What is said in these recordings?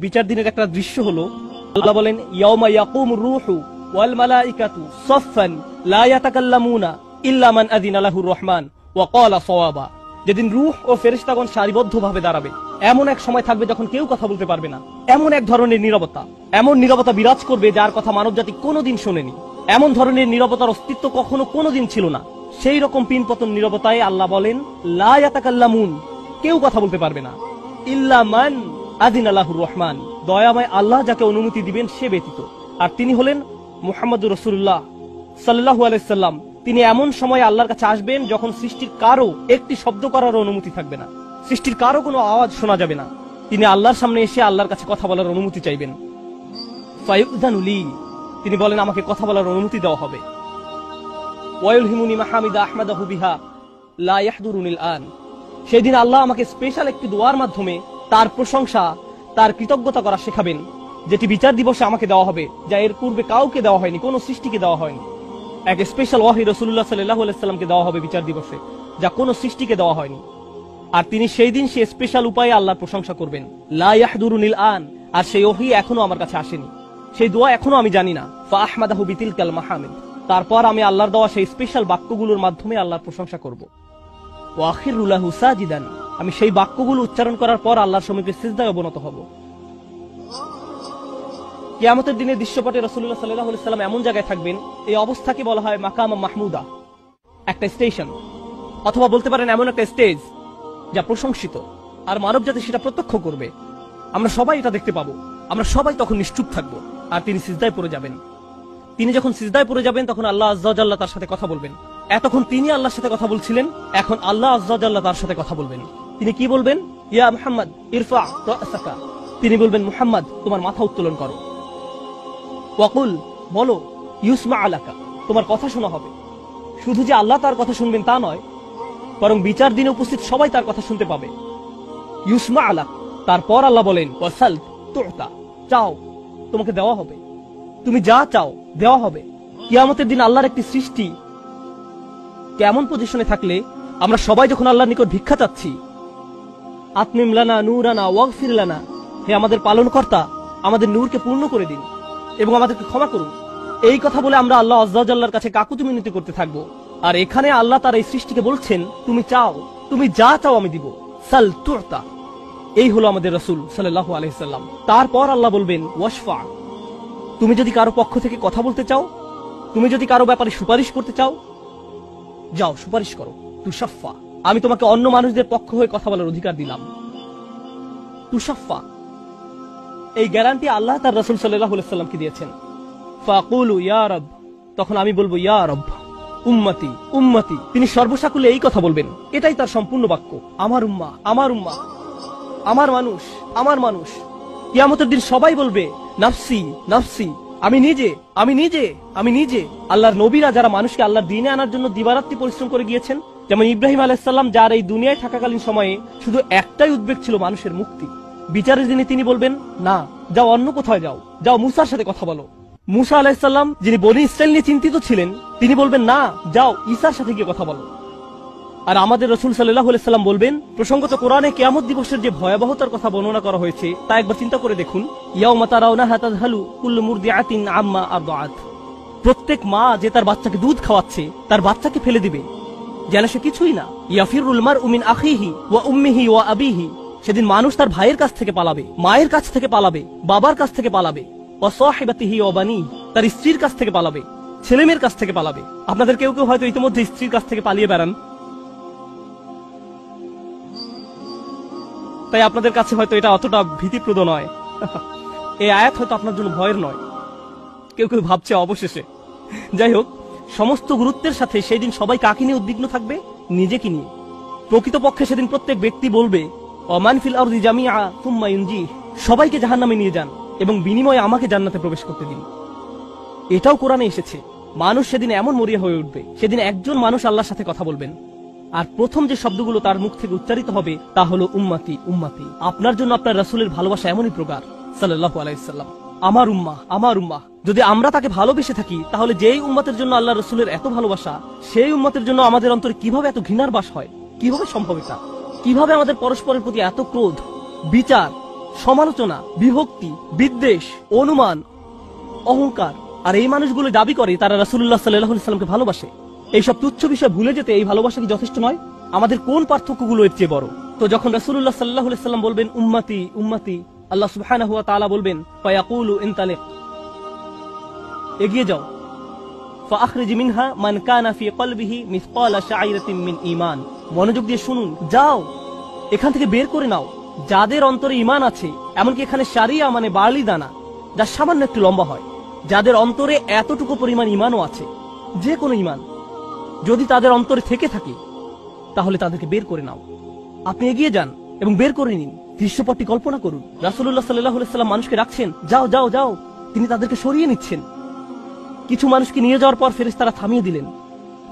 বিচার দিনের একটা দৃশ্য হলো, আল্লাহ বলেন ইয়াউমা ইয়াকুমুর রূহু ওয়াল মালাইকাতু সাফফান লা ইয়াতাকাল্লামুনা ইল্লা মান আযিনা লাহুর রহমান ওয়া ক্বালা সাওয়াবা। যেদিন রূহ ও ফেরেশতাগণ সারিবদ্ধভাবে দাঁড়াবে, এমন এক সময় থাকবে যখন কেউ কথা বলতে পারবে না। এমন এক ধরনের নীরবতা, এমন নীরবতা বিরাজ করবে যার কথা মানবজাতি কোনোদিন শোনেনি। এমন ধরনের নীরবতার অস্তিত্ব কখনো কোনোদিন ছিল না। সেই রকম পিনপতন নীরবতায় আল্লাহ বলেন লা ইয়াতাকাল্লামুন, কেউ কথা বলতে পারবে না, ইল্লা মান আযিনা লাহুর রহমান, দয়াময় আল্লাহ যাকে অনুমতি দিবেন সে ব্যতীত। আর তিনি হলেন মুহাম্মদুর রাসূলুল্লাহ সাল্লাল্লাহু আলাইহি সাল্লাম। তিনি এমন সময় আল্লাহর কাছে আসবেন যখন সৃষ্টির কারো একটি শব্দ করার অনুমতি থাকবে না, সৃষ্টির কারো কোনো আওয়াজ শোনা যাবে না। তিনি আল্লাহর সামনে এসে আল্লাহর কাছে কথা বলার অনুমতি চাইবেন। ফায়ুযানু লি, তিনি বলেন আমাকে কথা বলার অনুমতি দেওয়া হবে। ওয়ায়ুলহিমুনি মাহামিদা আহমাদাহু বিহা লা ইয়াহদুরুনিল আন, সেদিন আল্লাহ আমাকে স্পেশাল একটি দোয়ার মাধ্যমে তার প্রশংসা, তার কৃতজ্ঞতা করা শেখাবেন, যেটি বিচার দিবসে আমাকে দেওয়া হবে, যা এর পূর্বে কাউকে দেওয়া হয়নি, কোনো সৃষ্টিকে দেওয়া হয়নি। এক স্পেশাল ওয়াহী রাসূলুল্লাহ সাল্লাল্লাহু আলাইহি সাল্লামকে দেওয়া হবে বিচার দিবসে, যা কোনো সৃষ্টিকে দেওয়া হয়নি। আর তিনি সেই দিন সে স্পেশাল উপায়ে আল্লাহর প্রশংসা করবেন, লা ইয়াহদুরুনিল আন। আর সেই ওহী এখনো আমার কাছে আসেনি, সেই দোয়া এখনো আমি জানি না। ফা আহমাদাহু বিতিলকাল মাহামিদ, তারপর আমি আল্লাহর দেওয়া সেই স্পেশাল বাক্যগুলোর মাধ্যমে আল্লাহর প্রশংসা করব। ওয়া আখিরু লাহু সাজিদান, আমি সেই বাক্যগুলো উচ্চারণ করার পর আল্লাহর সম্মুখে সিজদায় অবনত হব। কিয়ামতের দিনে দৃশ্যপটে রাসূলুল্লাহ সাল্লাল্লাহু আলাইহি সাল্লাম এমন জায়গায় থাকবেন, এই অবস্থাকে বলা হয় মাকাম মাহমুদা, একটা স্টেশন, অথবা বলতে পারেন এমন একটা স্টেজ যা প্রশংসিত। আর মানব জাতি সেটা প্রত্যক্ষ করবে, আমরা সবাই এটা দেখতে পাবো। আমরা সবাই তখন নিশ্চুপ থাকবো, আর তিনি সিজদায় পড়ে যাবেন। তিনি যখন সিজদায় পড়ে যাবেন তখন আল্লাহ আযজা ওয়া জাল্লা তার সাথে কথা বলবেন। এতক্ষণ তিনি আল্লাহর সাথে কথা বলছিলেন, এখন আল্লাহ আযজা ওয়া জাল্লা তার সাথে কথা বলবেন। তিনি কি বলবেন? ইয়া মুহাম্মদ ইরফা রাসাকা, তিনি বলবেন মুহাম্মদ তোমার মাথা উত্তোলন করো। ওয়াকুল, বলো, ইউসমা আলাকা, তোমার কথা শোনা হবে। শুধু যে আল্লাহ তার কথা শুনবেন তা নয়, বরং বিচার দিনে উপস্থিত সবাই তার কথা শুনতে পাবে। ইউসমা আলাক, তারপর আল্লাহ বলেন ওয়াসাল তুতা, চাও তোমাকে দেওয়া হবে, তুমি যা চাও দেওয়া হবে। কিয়ামতের দিন আল্লাহর একটি সৃষ্টি কেমন পজিশনে থাকলে আমরা সবাই যখন আল্লাহর নিকট ভিক্ষা চাচ্ছি, আতমিম লানা নূরানা ওয়াগফির লানা, হে আমাদের পালনকর্তা, আমাদের নূরকে পূর্ণ করে দিন এবং আমাদেরকে ক্ষমা করুন, এই কথা বলে আমরা আল্লাহ আযজা ওয়া জাল্লার কাছে কাকুতি মিনতি করতে থাকবো। আর এখানে আল্লাহ তার এই সৃষ্টিকে বলছেন তুমি চাও, তুমি যা চাও আমি দিব, সাল তুতা। এই হলো আমাদের রাসূল সাল্লাল্লাহু আলাইহি সাল্লাম। তারপর আল্লাহ বলবেন ওয়াশফা, তুমি যদি কারো পক্ষ থেকে কথা বলতে চাও, তুমি যদি কারো ব্যাপারে সুপারিশ করতে চাও, যাও সুপারিশ করো। তুশাফা, আমি তোমাকে অন্য মানুষদের পক্ষ হয়ে কথা বলার অধিকার দিলাম। তুশাফা, এই গ্যারান্টি আল্লাহ তার রাসূল সাল্লাল্লাহু আলাইহি সাল্লামকে দিয়েছেন। ফাকুলু ইয়া রব, তখন আমি বলবো ইয়া রব, উম্মতি উম্মতি, তিনি সর্বসাকুল্যে এই কথা বলবেন, এটাই তার সম্পূর্ণ বাক্য, আমার উম্মাহ আমার উম্মাহ, আমার মানুষ আমার মানুষ। কিয়ামতের দিন সবাই বলবে নাফসি নাফসি, আমি নিজে আমি নিজে আমি নিজে। আল্লাহর নবীরা যারা মানুষকে আল্লাহর দ্বীনে আনার জন্য দিবারাত্রি পরিশ্রম করে গিয়েছেন, যেমন ইব্রাহিম আলাইহিস সালাম, যার এই দুনিয়ায় থাকাকালীন সময়ে শুধু একটাই উদ্বেগ ছিল মানুষের মুক্তি। বিচারের দিনে তিনি বলবেন না, যাও অন্য কোথায় যাও, যাও মুসার সাথে কথা বলো। মুসা আলাইহিস সালাম, যিনি বনী ইসরাইল নিয়ে চিন্তিত ছিলেন, তিনি বলবেন না, যাও ঈসার সাথে গিয়ে কথা বলো। আর আমাদের রাসূল সাল্লাল্লাহু আলাইহি সাল্লাম বলবেন, প্রসঙ্গত কোরআনে কিয়ামত দিবসের যে ভয়াবহতার কথা বর্ণনা করা হয়েছে তা একবার চিন্তা করে দেখুন। ইয়াউমা তারাউনাহা তাযহালু কুল্লু মুরদিআতিন আম্মা আরদাআত, প্রত্যেক মা যে তার বাচ্চাকে দুধ খাওয়াচ্ছে তার বাচ্চাকে ফেলে দিবে যেন সে কিছুই না। ইয়াফিরুল মারউ মিন আখিহি ওয়া উম্মিহি ওয়া আবিহি, সেদিন মানুষ তার ভাইয়ের কাছ থেকে পালাবে, মায়ের কাছ থেকে পালাবে, বাবার কাছ থেকে পালাবে, ওয়া সাহিবাতিহি ওয়া বানি, তার স্ত্রীর কাছ থেকে পালাবে, ছেলেমেয়ের কাছ থেকে পালাবে। আপনাদের কেউ কেউ হয়তো ইতিমধ্যে স্ত্রীর কাছ থেকে পালিয়ে বেড়ান, তাই আপনাদের কাছে হয়তো এটা অতটা ভীতিপ্রদ নয়। এই আয়াত হয়তো আপনার জন্য ভয়ের নয়, কেউ কেউ ভাবছে অবশেষে। যাই হোক, সমস্ত গুরুত্বের সাথে সেই দিন সবাই কাকে নিয়ে উদ্বিগ্ন থাকবে? নিজেকে নিয়ে। প্রকৃতপক্ষে সেদিন প্রত্যেক ব্যক্তি বলবে ওমান ফিল আরদি জামিআ সুম্মা ইনজি, সবাইকে জাহান্নামে নিয়ে যান এবং বিনিময়ে আমাকে জান্নাতে প্রবেশ করতে দিন। এটাও কোরআনে এসেছে। মানুষ সেদিন এমন মরিয়া হয়ে উঠবে, সেদিন একজন মানুষ আল্লাহর সাথে কথা বলবেন, আর প্রথম যে শব্দগুলো তার মুখ থেকে উচ্চারিত হবে তা হলো উম্মতি উম্মতি। আপনার জন্য আপনার রাসূলের ভালোবাসা এমনই প্রকার সাল্লাল্লাহু আলাইহি সাল্লাম, আমার উম্মাহ আমার উম্মাহ। যদি আমরা তাকে ভালোবেসে থাকি, তাহলে যেই উম্মতের জন্য আল্লাহ রাসূলের এত ভালোবাসা, সেই উম্মতের জন্য আমাদের অন্তরে কিভাবে এত ঘৃণার বাস হয়? কিভাবে সম্ভব এটা? কিভাবে আমাদের পরস্পরের প্রতি এত ক্রোধ, বিচার, সমালোচনা, বিভক্তি, বিদ্বেষ, অনুমান, অহংকার। আর এই মানুষগুলো দাবি করে তারা রাসূলুল্লাহ সাল্লাল্লাহু আলাইহি সাল্লামকে ভালোবাসে। এইসব তুচ্ছ বিষয় ভুলে যেতে এই ভালোবাসা কি যথেষ্ট নয়? আমাদের কোন পার্থক্যগুলো এর চেয়ে বড়? তো যখন রাসূলুল্লাহ সাল্লাল্লাহু আলাইহি সাল্লাম বলবেন উম্মতি উম্মতি, আল্লাহ সুবহানাহু ওয়া তাআলা বলবেন ফায়াকুলু ইনতালিক, এগিয়ে যাও, ফাআখরিজ মিনহা মান কানা ফি কলবিহি মিসকালা শাইরাতিন মিন ঈমান। মনোযোগ দিয়ে শুনুন, যাও এখান থেকে বের করে নাও যাদের অন্তরে ঈমান আছে, এমনকি এখানে শারিয়া মানে বার্লি দানা, যা সামান্য একটু লম্বা হয়, যাদের অন্তরে এতটুকু পরিমাণ ঈমানও আছে, যে কোনো ঈমান যদি তাদের অন্তরে থেকে থাকে তাহলে তাদেরকে বের করে নাও। আপনি এগিয়ে যান এবং বের করে নিন। দৃশ্যপটটি কল্পনা করুন, রাসূলুল্লাহ সাল্লাল্লাহু আলাইহি সাল্লাম মানুষকে রাখছেন, যাও যাও যাও, তিনি তাদেরকে সরিয়ে নিচ্ছেন। কিছু মানুষকে নিয়ে যাওয়ার পর ফেরেশতারা থামিয়ে দিলেন,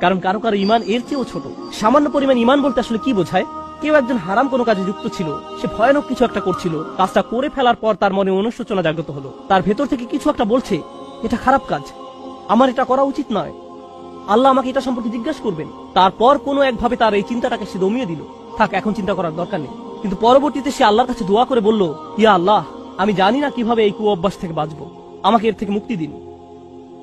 কারণ কারো কারো ঈমান এর চেয়েও ছোট। সামান্য পরিমাণ ঈমান বলতে আসলে কি বোঝায়? কেউ একজন হারাম কোনো কাজে যুক্ত ছিল, সে ভয়ানক কিছু একটা করছিল, কাজটা করে ফেলার পর তার মনে অনুশোচনা জাগ্রত হলো, তার ভেতর থেকে কিছু একটা বলছে এটা খারাপ কাজ, আমার এটা করা উচিত নয়, আল্লাহ আমাকে এটা সম্পর্কে জিজ্ঞাসা করবেন। তারপর কোনো একভাবে তার এই চিন্তাটাকে সে দমিয়ে দিল, থাক এখন চিন্তা করার দরকার নেই। কিন্তু পরবর্তীতে সে আল্লাহর কাছে দোয়া করে বলল, ইয়া আল্লাহ, আমি জানি না কিভাবে এই কুঅভ্যাস থেকে বাঁচবো, আমাকে এর থেকে মুক্তি দিন।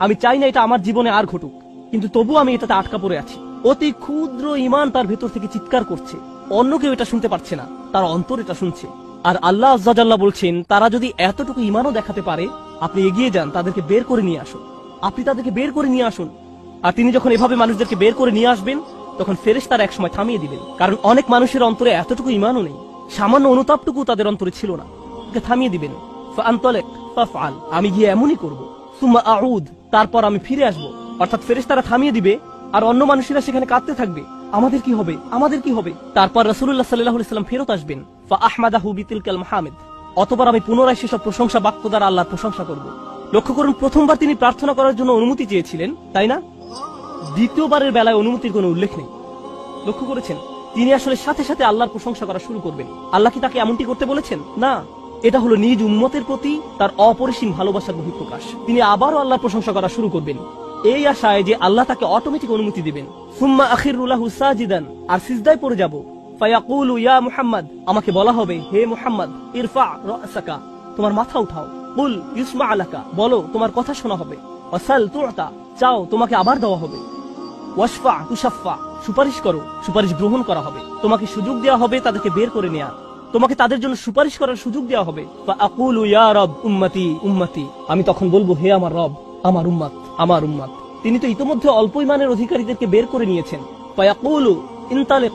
আমি চাই না এটা আমার জীবনে আর ঘটুক, কিন্তু তবু আমি এটাতে আটকা পড়ে আছি। অতি ক্ষুদ্র ঈমান তার ভেতর থেকে চিৎকার করছে, অন্য কেউ এটা শুনতে পারছে না, তার অন্তর এটা শুনছে। আর আল্লাহ আজ্জা জাল্লা বলছেন, তারা যদি এতটুকু ঈমানও দেখাতে পারে, আপনি এগিয়ে যান, তাদেরকে বের করে নিয়ে আসুন। আপনি তাদেরকে বের করে নিয়ে আসুন। আর তিনি যখন এভাবে মানুষদেরকে বের করে নিয়ে আসবেন, তখন ফেরেশতারা একসময় থামিয়ে দিবেন, কারণ অনেক মানুষের অন্তরে এতটুকু ঈমানও নেই, সামান্য অনুতাপটুকু তাদের অন্তরে ছিল না। থামিয়ে দিবেন, ফাআনতালিক ফাফআল, আমি গিয়ে এমনই করব, সুম্মা আউদ, তারপর আমি ফিরে আসব। অর্থাৎ ফেরেশতারা থামিয়ে দিবে, আর অন্য মানুষেরা সেখানে কাঁদতে থাকবে, আমাদের কি হবে, আমাদের কি হবে। তারপর রাসূলুল্লাহ সাল্লাল্লাহু আলাইহি সাল্লাম ফেরত আসবেন, ফাআহমাদাহু বিতিলকাল মাহামিদ, অতঃপর আমি পুনরায় সেসব প্রশংসা বাক্য দ্বারা আল্লাহর প্রশংসা করব। লক্ষ্য করুন, প্রথমবার তিনি প্রার্থনা করার জন্য অনুমতি চেয়েছিলেন, তাই না? দ্বিতীয়বারের বেলায় অনুমতির কোনো উল্লেখ নেই। লক্ষ্য করেছেন, তিনি আসলে সাথে সাথে আল্লাহর প্রশংসা করা শুরু করবেন। আল্লাহ কি তাকে এমনটি করতে বলেছেন? না, এটা হলো নিজ উম্মতের প্রতি তার অপরিসীম ভালোবাসার বহিঃপ্রকাশ। তিনি আবারও আল্লাহর প্রশংসা করা শুরু করবেন, এই আশায় যে আল্লাহ তাকে অটোমেটিক অনুমতি দিবেন। সুম্মা আখিরু লাহু সাজিদান, আর সিজদায় পড়ে যাব। ফায়াকুলু ইয়া মুহাম্মদ, আমাকে বলা হবে, হে মুহাম্মদ, ইরফা রাসাকা, তোমার মাথা উঠাও। কুল ইউসমা আলাকা, বলো তোমার কথা শোনা হবে। ওয়াসাল তুতা, চাও তোমাকে আবার দেওয়া হবে। ওয়াশফা তুশাফা, সুপারিশ করো, সুপারিশ গ্রহণ করা হবে। তোমাকে সুযোগ দেওয়া হবে তাদেরকে বের করে নেওয়ার, তোমাকে তাদের জন্য সুপারিশ করার সুযোগ দেওয়া হবে। ফাআকুলু ইয়া রব উম্মতি উম্মতি, আমি তখন বলবো, হে আমার রব, আমার উম্মত, আমার উম্মত। তিনি তো ইতোমধ্যে অল্প ঈমানের অধিকারীদেরকে বের করে নিয়েছেন। ফায়াকুলু ইনতালিক,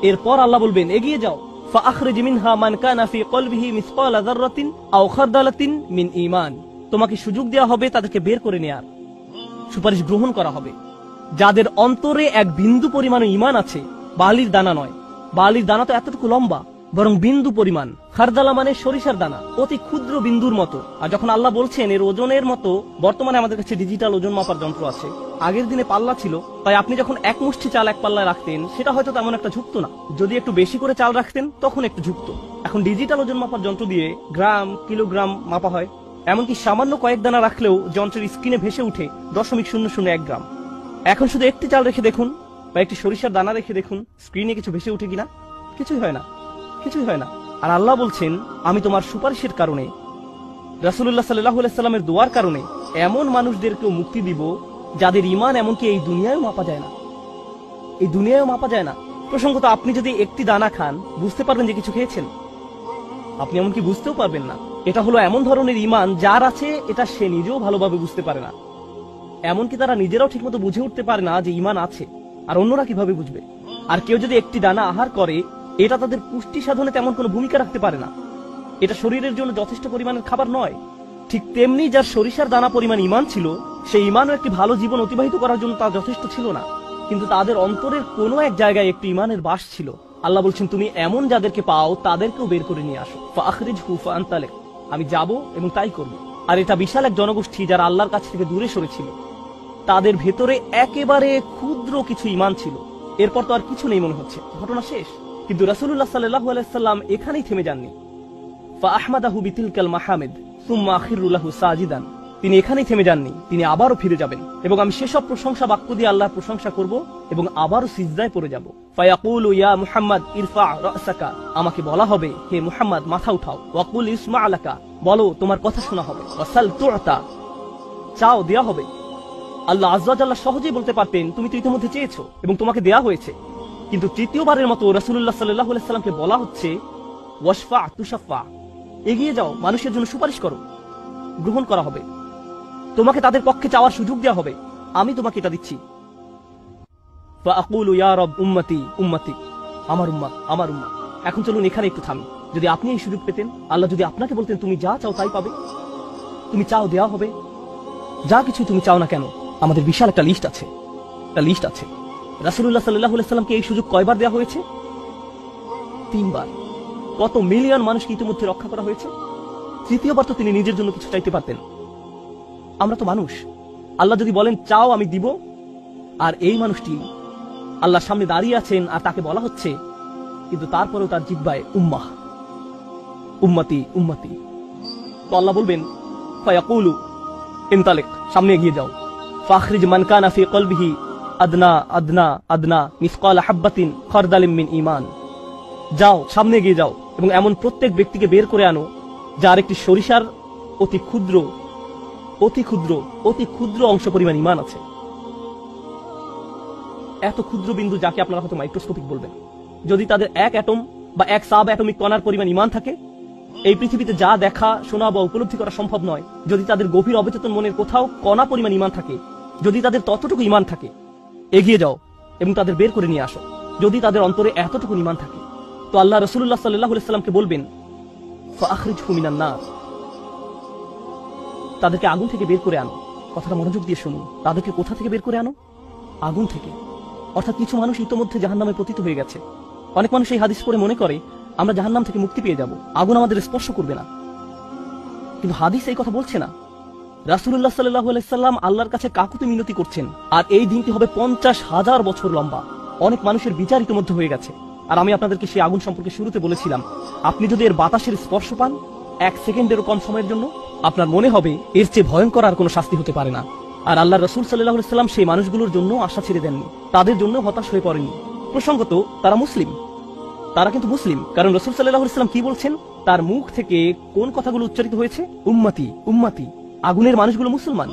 এরপর আল্লাহ বলবেন, এগিয়ে যাও। ফাআখরিজ মিনহা মান কানা ফি কলবিহি মিসকালা যাররাতিন আও খারদালাতিন মিন ঈমান, তোমাকে সুযোগ দেওয়া হবে তাদেরকে বের করে নেয়ার, সুপারিশ গ্রহণ করা হবে। যাদের অন্তরে এক বিন্দু পরিমাণ ঈমান আছে, বালির দানা নয়, বালির দানা তো এতটুকু লম্বা, বরং বিন্দু পরিমাণ। খারদালা মানে সরিষার দানা, অতি ক্ষুদ্র বিন্দুর মতো। আর যখন আল্লাহ বলছেন এর ওজনের মতো, বর্তমানে আমাদের কাছে ডিজিটাল ওজন মাপার যন্ত্র আছে, আগের দিনে পাল্লা ছিল, তাই আপনি যখন এক মুষ্টি চাল এক পাল্লায় রাখতেন, সেটা হয়তো তেমন একটা ঝুঁকতো না। যদি একটু বেশি করে চাল রাখতেন তখন একটু ঝুঁকতো। এখন ডিজিটাল ওজন মাপার যন্ত্র দিয়ে গ্রাম, কিলোগ্রাম মাপা হয়। এমনকি সামান্য কয়েক দানা রাখলেও যন্ত্রের স্ক্রিনে ভেসে উঠে 0.001 গ্রাম। এখন শুধু একটি চাল রেখে দেখুন বা একটি সরিষার দানা রেখে দেখুন, স্ক্রিনে কিছু ভেসে উঠে কিনা? কিছুই হয় না, কিছুই হয় না। আর আল্লাহ বলছেন, আমি তোমার সুপারিশের কারণে, রাসূলুল্লাহ সাল্লাল্লাহু আলাইহি সাল্লামের দোয়ার কারণে এমন মানুষদেরকেও মুক্তি দিব যাদের ঈমান এমনকি এই দুনিয়ায়ও মাপা যায় না, এই দুনিয়ায়ও মাপা যায় না। প্রসঙ্গত, আপনি যদি একটি দানা খান, বুঝতে পারবেন যে কিছু খেয়েছেন, আপনি এমনকি বুঝতেও পারবেন না। এটা হলো এমন ধরনের ঈমান যার আছে, এটা সে নিজেও ভালোভাবে বুঝতে পারে না, এমনকি তারা নিজেরাও ঠিকমতো বুঝে উঠতে পারে না যে ঈমান আছে, আর অন্যরা কিভাবে বুঝবে। আর কেউ যদি একটি দানা আহার করে, এটা তাদের পুষ্টি সাধনে তেমন কোনো ভূমিকা রাখতে পারে না, এটা শরীরের জন্য যথেষ্ট পরিমাণের খাবার নয়। ঠিক তেমনি যার সরিষার দানা পরিমাণ ঈমান ছিল, সেই ঈমানও একটি ভালো জীবন অতিবাহিত করার জন্য তা যথেষ্ট ছিল না। কিন্তু তাদের অন্তরের কোনো এক জায়গায় একটি ঈমানের বাস ছিল। আল্লাহ বলছেন, তুমি এমন যাদেরকে পাও তাদেরকেও বের করে নিয়ে আসো। ফাআখরিজহু ফাআনতালিক, আমি যাব এবং তাই করব। আর এটা বিশাল এক জনগোষ্ঠী যারা আল্লাহর কাছ থেকে দূরে সরেছিল, তাদের ভেতরে একেবারে ক্ষুদ্র কিছু ঈমান ছিল। এরপর তো আর কিছু নেই মনে হচ্ছে, ঘটনা শেষ। কিন্তু রাসূলুল্লাহ সাল্লাল্লাহু আলাইহি সাল্লাম এখানেই থেমে যাননি। ফাআহমাদাহু বিতিলকাল মাহামিদ সুম্মা আখিরু লাহু সাজিদান, তিনি এখানেই থেমে যাননি, তিনি আবারও ফিরে যাবেন এবং আমি সেসব প্রশংসা বাক্য দিয়ে আল্লাহর প্রশংসা করব এবং আবারও সিজদায় পড়ে যাব। ফায়াকুলু ইয়া মুহাম্মদ ইরফা রাসাকা, আমাকে বলা হবে হে মুহাম্মদ মাথা উঠাও। ওয়াকুল ইসমা আলাকা, বলো তোমার কথা শোনা হবে। ওয়াসাল তুআতা, চাও দেয়া হবে। আল্লাহ আযজা ওয়া জাল্লা সহজেই বলতে পারতেন তুমি তো ইতিমধ্যে চেয়েছো এবং তোমাকে দেয়া হয়েছে, কিন্তু তৃতীয়বারের মতো রাসূলুল্লাহ সাল্লাল্লাহু আলাইহি সাল্লামকে বলা হচ্ছে ওয়াশফা তুশাফা, এগিয়ে যাও, মানুষের জন্য সুপারিশ করো, গ্রহণ করা হবে, তোমাকে তাদের পক্ষে চাওয়ার সুযোগ দেওয়া হবে, আমি তোমাকে এটা দিচ্ছি। ফাআকুলু ইয়া রব উম্মতি উম্মতি, আমার উম্মাহ আমার উম্মাহ। এখন চলুন এখানে একটু থামি। যদি আপনি এই সুযোগ পেতেন, আল্লাহ যদি আপনাকে বলতেন তুমি যা চাও তাই পাবে, তুমি চাও দেওয়া হবে, যা কিছু তুমি চাও না কেন, আমাদের বিশাল একটা লিস্ট আছে, রাসূলুল্লাহ সাল্লাল্লাহু আলাইহি সাল্লামকে এই সুযোগ কয়বার দেওয়া হয়েছে? 3 বার। কত মিলিয়ন মানুষকে ইতিমধ্যে রক্ষা করা হয়েছে। তৃতীয়বার তো তিনি নিজের জন্য কিছু চাইতে পারতেন। আমরা তো মানুষ, আল্লাহ যদি বলেন চাও আমি দিব, আর এই মানুষটি আল্লাহর সামনে দাঁড়িয়ে আছেন আর তাকে বলা হচ্ছে, কিন্তু তারপরেও তার জিহ্বায় উম্মাহ উম্মতি উম্মতি, তো আল্লাহ বলবেন ফায়াকুলু ইনতালিক, সামনে এগিয়ে যাও। ফাখরিজ মান কানা ফি কলবিহি আদনা আদনা আদনা মিসকাল হাববাতিন খারদালিম মিন ঈমান, যাও সামনে এগিয়ে যাও এবং এমন প্রত্যেক ব্যক্তিকে বের করে আনো যার একটি সরিষার অতি ক্ষুদ্র অতি ক্ষুদ্র অতি ক্ষুদ্র অংশ পরিমাণ ঈমান আছে। এত ক্ষুদ্র বিন্দু যাকে আপনারা হয়তো মাইক্রোস্কোপিক বলবেন, যদি তাদের এক অ্যাটম বা এক সাব অ্যাটমিক কণার পরিমাণ ঈমান থাকে, এই পৃথিবীতে যা দেখা শোনা বা উপলব্ধি করা সম্ভব নয়, যদি তাদের গভীর অবচেতন মনের কোথাও কণা পরিমাণ ঈমান থাকে, যদি তাদের ততটুকু ঈমান থাকে, এগিয়ে যাও এবং তাদের বের করে নিয়ে আসো। যদি তাদের অন্তরে এতটুকু ঈমান থাকে, তো আল্লাহ রাসূলুল্লাহ সাল্লাল্লাহু আলাইহি সাল্লামকে বলবেন ফাআখরিজহু মিনান নার, তাদেরকে আগুন থেকে বের করে আনো। কথাটা মনোযোগ দিয়ে শুনুন, তাদেরকে কোথা থেকে বের করে আনো? আগুন থেকে। অর্থাৎ কিছু মানুষ ইতোমধ্যে জাহান্নামে পতিত হয়ে গেছে। অনেক মানুষ এই হাদিস পড়ে মনে করে আমরা জাহান্নাম থেকে মুক্তি পেয়ে যাব, আগুন আমাদের স্পর্শ করবে না, কিন্তু হাদিস এই কথা বলছে না। রাসূলুল্লাহ সাল্লাল্লাহু আলাইহি সাল্লাম আল্লাহর কাছে কাকুতি মিনতি করছেন, আর এই দিনটি হবে 50,000 বছর লম্বা। অনেক মানুষের বিচার ইতিমধ্যে হয়ে গেছে। আর আমি আপনাদেরকে সেই আগুন সম্পর্কে শুরুতে বলেছিলাম, আপনি যদি এর বাতাসের স্পর্শ পান 1 সেকেন্ডেরও কম সময়ের জন্য, আপনার মনে হবে এর চেয়ে ভয়ঙ্কর আর কোনো শাস্তি হতে পারে না। আর আল্লাহ রাসূল সাল্লাল্লাহু আলাইহি সাল্লাম সেই মানুষগুলোর জন্য আশা ছেড়ে দেননি, তাদের জন্য হতাশ হয়ে পড়েননি। প্রসঙ্গত তারা মুসলিম, তারা কিন্তু মুসলিম, কারণ রাসূল সাল্লাল্লাহু আলাইহি সাল্লাম কি বলছেন, তার মুখ থেকে কোন কথাগুলো উচ্চারিত হয়েছে? উম্মতি উম্মতি। আগুনের মানুষগুলো মুসলমান,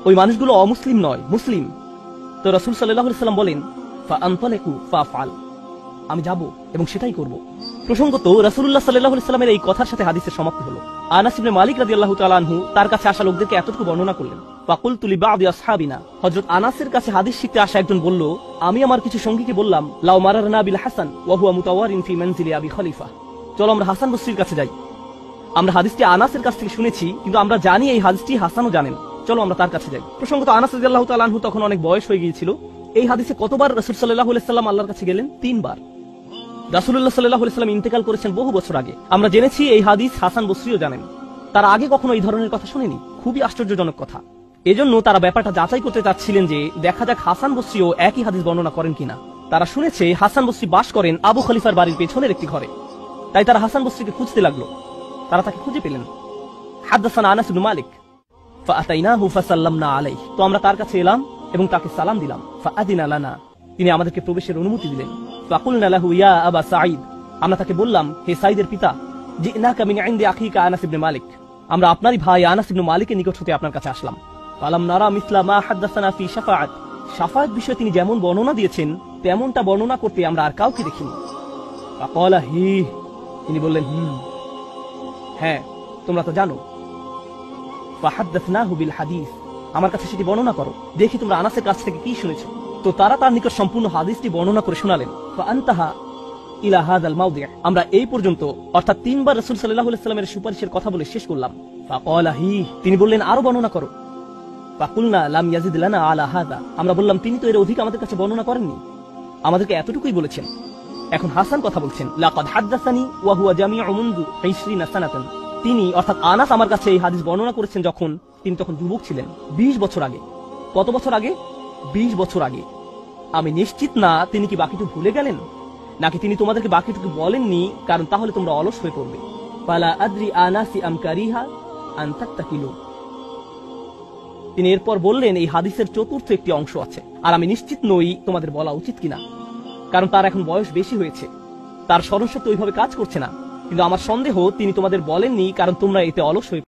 ওই মানুষগুলো অমুসলিম নয়, মুসলিম। তো রাসূল সাল্লাল্লাহু আলাইহি সাল্লাম বলেন ফাআনতালিকু ফাফআল, আমি যাব এবং সেটাই করব। প্রসঙ্গত রাসূলুল্লাহ সাল্লাল্লাহু আলাইহি সাল্লামের এই কথার সাথে হাদিসের সমাপ্তি হলো। আনাস ইবনে মালিক রাদিয়াল্লাহু তাআলা আনহু তার কাছে আসা লোকদেরকে এতটুকু বর্ণনা করলেন। ফাকুলতু লিবাদি আসহাবিনা, হযরত আনাসের কাছে হাদিস শিখতে আসা একজন বলল, আমি আমার কিছু সঙ্গীকে বললাম, লাউ মারারনা বিল হাসান ওয়া হুয়া মুতাওয়ারিন ফি মানজিলি আবি খলিফা, চলো আমরা হাসান বসরির কাছে যাই। আমরা হাদিসটি আনাসের কাছ থেকে শুনেছি, কিন্তু আমরা জানি এই হাদিসটি হাসানও জানেন, চলো আমরা তার কাছে যাই। প্রসঙ্গত আনাস রাদিয়াল্লাহু তাআলা আনহু তখন অনেক বয়স হয়ে গিয়েছিল। এই হাদিসে কতবার রাসূল সাল্লাল্লাহু আলাইহি সাল্লাম আল্লাহর কাছে গেলেন? 3 বার। রাসূলুল্লাহ সাল্লাল্লাহু আলাইহি সাল্লাম ইন্তেকাল করেছেন বহু বছর আগে। আমরা জেনেছি এই হাদিস হাসান বসরিও জানেন, তারা আগে কখনো এই ধরনের কথা শুনেনি। খুবই আশ্চর্যজনক কথা। এজন্য তারা ব্যাপারটা যাচাই করতে চাচ্ছিলেন যে দেখা যাক হাসান বসরিও একই হাদিস বর্ণনা করেন কিনা। তারা শুনেছে হাসান বসরি বাস করেন আবু খলিফার বাড়ির পেছনের একটি ঘরে, তাই তারা হাসান বসরিকে খুঁজতে লাগলো। তারা তাকে খুঁজে পেলেন। হাদাসানা আনাস ইবনে মালিক ফাআতাইনাহু ফাসাল্লামনা আলাইহি, তো আমরা তার কাছে এলাম এবং তাকে সালাম দিলাম। ফাআদিনা লানা, তিনি আমাদেরকে প্রবেশের অনুমতি দিলেন। ফাকুলনা লাহু ইয়া আবা সাঈদ, আমরা তাকে বললাম হে সাঈদের পিতা, জিনাকা মিন ইনদি আখিকা আনাস ইবনে মালিক, আমরা আপনারই ভাই আনাস ইবনে মালিকের নিকট হতে আপনার কাছে আসলাম। ফালাম নারা মিসলা মা হাদাসানা ফি শাফাআত, শাফাআত বিষয়ে তিনি যেমন বর্ণনা দিয়েছেন তেমনটা বর্ণনা করতে আমরা আর কাউকে দেখিনি। ফাকালা হি, তিনি বললেন হ্যাঁ তোমরা তো জানো। ফাহাদাসনাহু বিল হাদিস, আমার কাছে সেটি বর্ণনা করো, দেখি তোমরা আনাসের কাছ থেকে কি শুনেছো। তো তারা তার নিকট সম্পূর্ণ হাদিসটি বর্ণনা করে শোনালেন। ফাআনতাহা ইলা হাযাল মাওদি', আমরা এই পর্যন্ত অর্থাৎ 3 বার রাসূল সাল্লাল্লাহু আলাইহি সাল্লামের সুপারিশের কথা বলে শেষ করলাম। ফাকালা হি, তিনি বললেন আরো বর্ণনা করো। ফাকুলনা লাম ইয়াজিদ লানা আলা হাযা, আমরা বললাম তিনি তো এর অধিক আমাদের কাছে বর্ণনা করেননি, আমাদেরকে এতটুকুই বলেছেন। এখন হাসান কথা বলছেন, লাকাদ হাদাসানি ওয়া হুয়া জামিউ মুনযু 20 সানাতান, তিনি অর্থাৎ আনাস আমার কাছে এই হাদিস বর্ণনা করেছেন যখন তিনি তখন যুবক ছিলেন, 20 বছর আগে। কত বছর আগে? 20 বছর আগে। আমি নিশ্চিত না তিনি কি বাকিটুকু ভুলে গেলেন, নাকি তিনি তোমাদেরকে বাকিটুকু বলেননি, কারণ তাহলে তোমরা অলস হয়ে পড়বে। ফালা আদরি আনাসি আম কারিহা আন তাত্তাকিলু, তিনি এরপর বললেন, এই হাদিসের চতুর্থ একটি অংশ আছে, আর আমি নিশ্চিত নই তোমাদের বলা উচিত কিনা, কারণ তার এখন বয়স বেশি হয়েছে, তার স্মরণশক্তি ওইভাবে কাজ করছে না। কিন্তু আমার সন্দেহ তিনি তোমাদের বলেননি, কারণ তোমরা এতে অলস হয়ে